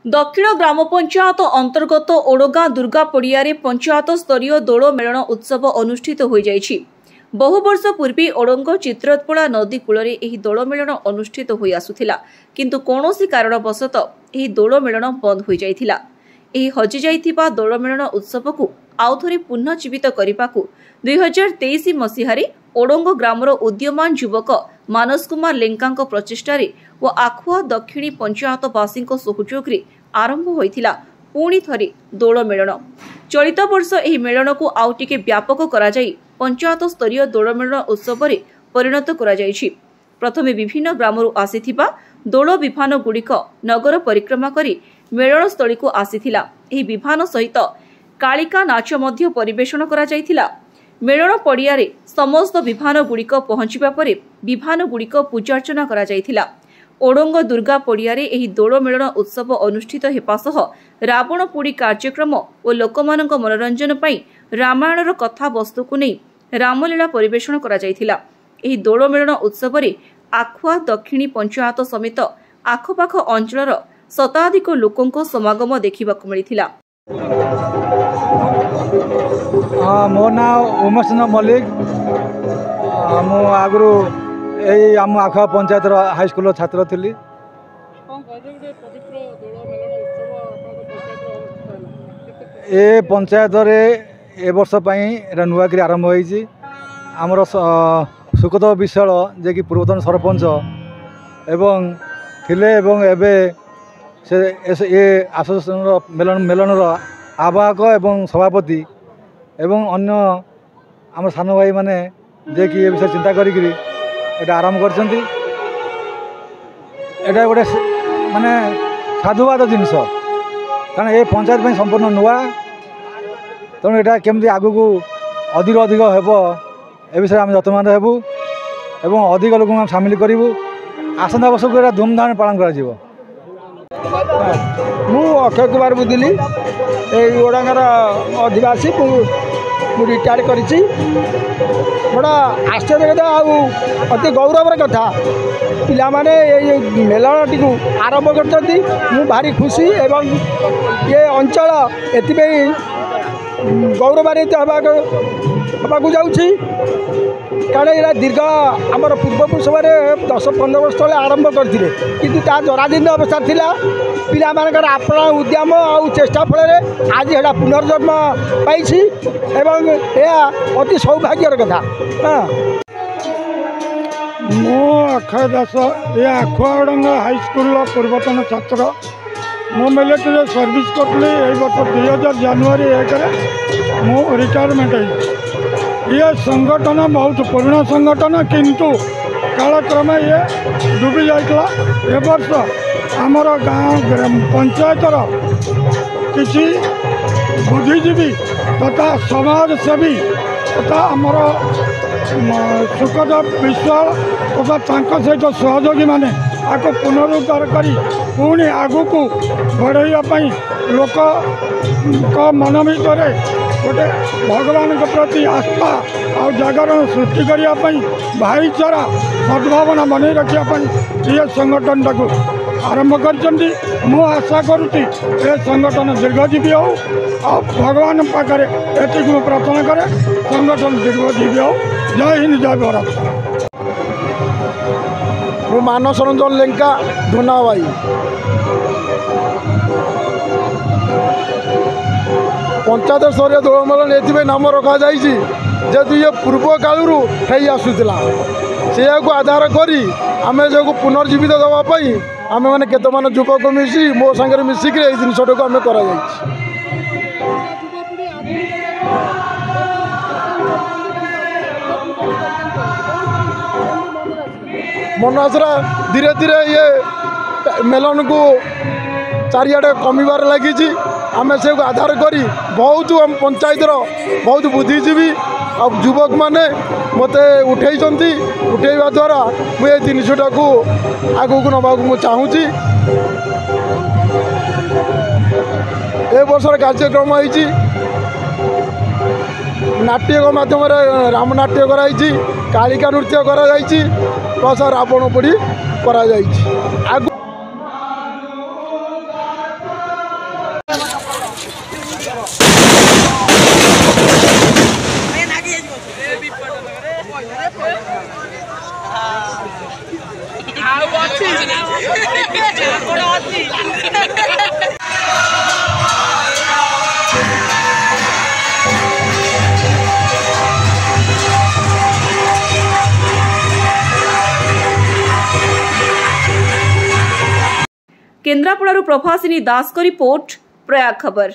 दक्षिण ग्राम पंचायत अंतर्गत ओडगाँ दुर्गा पड़ियारे पंचायत स्तरीय दोल मेलन उत्सव अनुष्ठित हो जाइछि। बहु वर्ष पूर्वी ओडंग चित्रोत्पला नदी कूल दोल मेलन अनुष्ठित हो आसुथिला, किंतु कौनसी कारणवशतः एही दोल मेलन बंद हो जाइथिला। एही हजि जाइथिबा दोल मेलन उत्सव को आउ थोरे पुनर्जीवित करने 2023 मसीहारे ओडंग ग्रामर उद्यमान युवक मानस कुमार लेंका प्रचेष्टार और आखुआ दक्षिणी पंचायतवासी सहयोग आरंभ होइथिला पुणी थरे दोल मेलन। चलित वर्ष एही मेलन को आउ टिके व्यापक करा जाई पंचायत स्तरीय दोल मेलन उत्सव रे परिणत करा जाइछि। प्रथमे विभिन्न ग्रामरु आसीथिबा दोल विभान गुड़िक नगर परिक्रमा करी मेलन स्थली को आसीथिला। एही विभान सहित कालिका नाच मध्य परिवेषण करा जाइथिला। मेलन पड़ियारे समस्त विभान गुड़िक पहुंचवा परे विभान गुड़िक पूजार्चना करा जाइथिला। ओडंग दुर्गा पड़ियारे एही दोल मेलन उत्सव अनुष्ठित हेपा सह रावण पोड़ी कार्यक्रम और लोकमानक मनोरंजन पई रामायणर कथा वस्तु को नहीं रामलीला परिवेषण करा जाइथिला। एही दोल मेलन उत्सव रे आखुआ दक्षिणी पंचायत समेत आखपाख अंचलर शताधिक लोकों समागम देखा मिलता। मो ना उमेश मल्लिक। मु आगु यही आम आखा पंचायत हाईस्कूल छात्र थी। ए पंचायत ए वर्ष नुआक आरंभ होती आमर सुखदेव विशाल जे कि पूर्वतन सरपंच एवं थिले एवं एबे से ये एसोसिएशन मेलनर आवाहक एवं सभापति एवं अन्य आम सान भाई माने जे कि विषय चिंता करी आरंभ कर गोटे माने साधुवाद जिनस कारण ये पंचायत संपूर्ण नुआ तेणु यहाँ केमती आगू को अधिक अधिक हेब ए विषय आम यत्नवान हेबू एवं अधिक लोक सामिल करूँ। आसंता वर्ष को धूमधाम पालन कर मु अक्षय कुमार बुदिली ओडांगार अधिवासी रिटायर कर बड़ा आश्चर्य कथा अति गौरवर कथा पिला माने मेलन टी आरंभ कर भारी खुशी एवं ये अंचल एथि गौरवान्वित होगा जाऊँगी कारण यहाँ दीर्घ आमर पूर्वपुरुष मैंने 10-15 वर्ष तले आरंभ करते कि जराजीर्ण अवस्था थिला पिला मानकर आपण उद्यम और चेष्टा फल आज यहाँ पुनर्जन्म पाई एवं यह अति सौभाग्यर कथा। हाँ मो अक्षय दास ये आखुआडंग हाईस्कूल पूर्वतन छात्र मो मिलिट्री सर्विस करी यही वर्ष 2000 जनवरी 1 मो रिटायरमेंट ये संगठन बहुत पुराना संगठन किंतु कालक्रमे ये डूबी जाइला। ए वर्ष आमर गाँव पंचायतर किसी बुद्धिजीवी तथा समाजसेवी तथा आमर सुखदेव विश्वाल तथा सहित सहयोगी माने आपको पुनरुद्धार करी पुणी आगू को बढ़ाई लोक मन भर गोटे भगवान के प्रति आस्था और जागरण सृष्टि करने भाईचारा सद्भावना बन रखापी ये संगठन टाक आरंभ कर मु आशा करुँगी ये संगठन दीर्घजीवी हो और भगवान पाखे ये प्रार्थना करे संगठन दीर्घजीवी हो। जय हिंद जय भारत। मु मानस रंजन लेंका धुना भाई पंचायत स्तरीय दोल मेलन ये नाम रखा जेतु ये पूर्व कालू है आसूला से आधार करी आम जो पुनर्जीवित देवाई आम मैंने केत मान युवक मिसी मो सागर मिसिक जिनटा को आम कर मन आसरा धीरे धीरे ये मेलन को चारिआडे कमिबार लगी आम से आधार करी बहुत आम पंचायतर बहुत बुद्धिजीवी और युवक माने मते उठेवा द्वारा मुझे जिनटा को आगू को नवा चाहूँगी। ए वर्षर कार्यक्रम होती नाट्य माध्यम रामनाट्य कराई कालिका नृत्य कराई प्लस रावण पोड़ी करा केन्द्रापड़ारू प्रभासिनी दास को रिपोर्ट प्रयाग खबर।